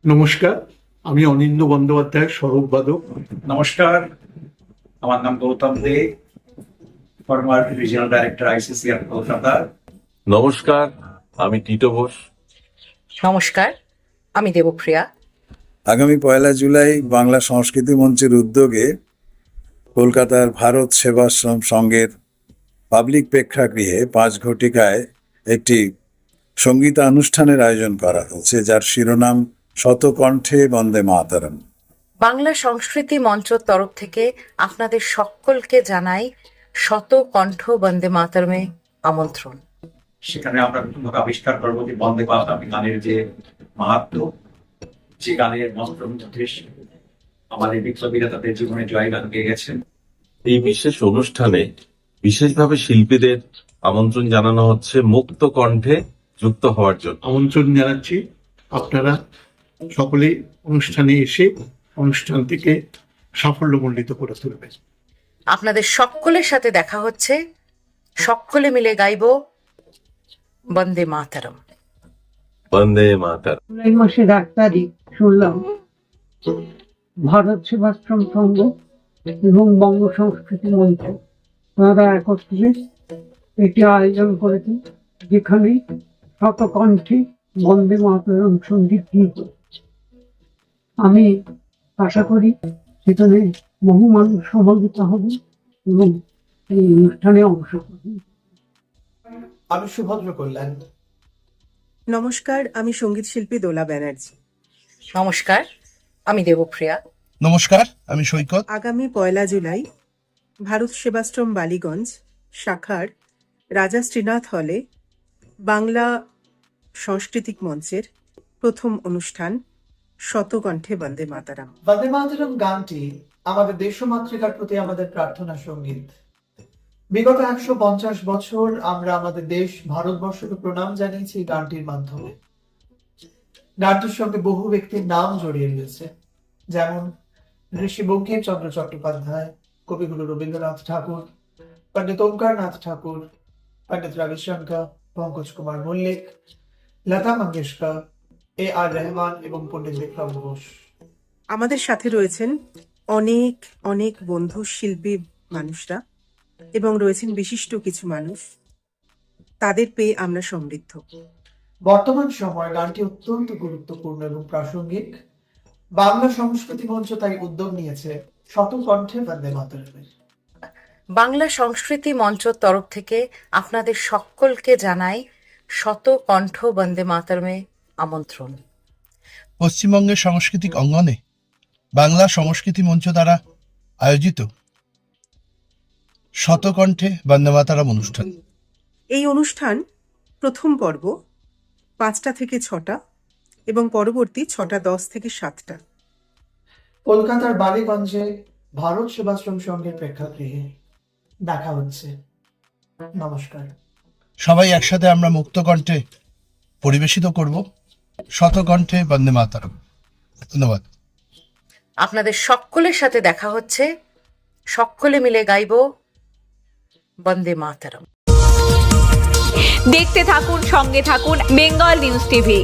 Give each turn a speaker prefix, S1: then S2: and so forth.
S1: নমস্কার, আমি অনিন্দ্য বন্দ্যোপাধ্যায়, সরোদবাদক।
S2: নমস্কার, আমার নাম Goutam Dey, former regional director ICCR Kolkata.
S3: নমস্কার, আমি টিটো ঘোষ।
S4: নমস্কার, আমি দেবপ্রিয়া।
S5: আগামী 1 জুলাই বাংলা সংস্কৃতি মঞ্চের উদ্যোগে কলকাতার ভারত সেবাশ্রম সংঘের পাবলিক প্রেক্ষাগৃহে 5 ঘটিকায় একটি সঙ্গীতানুষ্ঠানের আয়োজন করা হচ্ছে, যার শিরোনাম শতকণ্ঠে বন্দে মাতরম।
S4: বাংলা সংস্কৃতি মঞ্চের তরফ থেকে আপনাদের সকলকে জানাই শত কণ্ঠ বন্দে মাতরমে আমন্ত্রণ।
S2: সেখানে আমরা নতুনভাবে আবিষ্কার করবো যে বন্দে মাতরম গানের যে মাহাত্ম্য, যে গানের মন্ত্র মধ্যে আমাদের বিপ্লবীরা তাদের জীবনে জয় গান গেয়ে গেছেন।
S3: এই বিশেষ অনুষ্ঠানে বিশেষভাবে শিল্পীদের আমন্ত্রণ জানানো হচ্ছে মুক্ত কণ্ঠে যুক্ত হওয়ার জন্য।
S1: আমন্ত্রণ জানাচ্ছি, আপনারা সকলে অনুষ্ঠানে এসে অনুষ্ঠানটিকে সাফল্যমণ্ডিত করে তুলবেন।
S4: আপনাদের সকলের সাথে দেখা হচ্ছে, সকলে মিলে গাইব বন্দে মাতরম।
S3: বন্দে মাতরম।
S6: জুলাই মাসের 1 তারিখ শুনলাম ভারত সেবাশ্রম সংঘ এবং বঙ্গ সংস্কৃতি মঞ্চ তারা একত্রে এটি আয়োজন করেছে, যেখানে শতকণ্ঠে বন্দে মাতরম সঙ্গীত গীত। আমি আশা করি সেখানে বহু মানুষ সমবেত হবে এবং এই অনুষ্ঠানে অংশগ্রহণ।
S7: আমি সুভদ্র কল্যাণ।
S8: নমস্কার, আমি সঙ্গীত শিল্পী দোলা ব্যানার্জি।
S4: নমস্কার, আমি দেবপ্রিয়া।
S9: নমস্কার, আমি সৈকত।
S8: আগামী 1 জুলাই ভারত সেবাশ্রম বালিগঞ্জ শাখার রাজা শ্রীনাথ হলে বাংলা সাংস্কৃতিক মঞ্চের প্রথম অনুষ্ঠান শতকণ্ঠে বন্দে মাতরম।
S7: বন্দে মাতরম গানটি আমাদের দেশমাতৃকার প্রতি আমাদের প্রার্থনা সঙ্গীত। বিগত 150 বছর আমরা আমাদের দেশ ভারতবর্ষকে প্রণাম জানিয়েছি এই গানটির মাধ্যমে। গানটির সঙ্গে বহু ব্যক্তির নাম জড়িয়ে রয়েছে, যেমন ঋষি বঙ্কিমচন্দ্র চট্টোপাধ্যায়, কবিগুরু রবীন্দ্রনাথ ঠাকুর, পণ্ডিত ওঙ্কারনাথ ঠাকুর, পণ্ডিত রবিশঙ্কর, পঙ্কজ কুমার মল্লিক, লতা মঙ্গেশকর, আর রহমান এবং পণ্ডিত বিক্রম ঘোষ।
S8: আমাদের সাথে রয়েছেন অনেক অনেক বন্ধু শিল্পী মানুষরা এবং রয়েছেন বিশিষ্ট কিছু মানুষ। তাদের পেয়ে আমরা সমৃদ্ধ।
S7: বর্তমান সময়ে গানটি অত্যন্ত গুরুত্বপূর্ণ এবং প্রাসঙ্গিক। বাংলা সংস্কৃতি মঞ্চ তাই উদ্যোগ নিয়েছে শতকণ্ঠে বন্দে মাতরমের।
S4: বাংলা সংস্কৃতি মঞ্চের তরফ থেকে আপনাদের সকলকে জানাই শত কণ্ঠ বন্দে মাতরমে আমন্ত্রণ।
S9: পশ্চিমবঙ্গের সাংস্কৃতিক অঙ্গনে বাংলা সংস্কৃতি মঞ্চ দ্বারা আয়োজিত শতকণ্ঠে বন্দে মাতরম অনুষ্ঠান।
S8: এই অনুষ্ঠান প্রথম পর্ব 5টা থেকে 6টা এবং পরবর্তী 6টা 10 থেকে 7টা
S7: কলকাতার বালিগঞ্জে ভারত সেবাশ্রম সংঘের প্রেক্ষাগৃহে দেখা হচ্ছে। নমস্কার।
S9: সবাই একসাথে আমরা মুক্ত কণ্ঠে পরিবেশিত করব শতকণ্ঠে বন্দে মাতরম। ধন্যবাদ।
S4: আপনাদের সকলের সাথে দেখা হচ্ছে, সকলে মিলে গাইব বন্দে মাতরম।
S10: দেখতে থাকুন, সঙ্গে থাকুন বেঙ্গল নিউজ টিভি।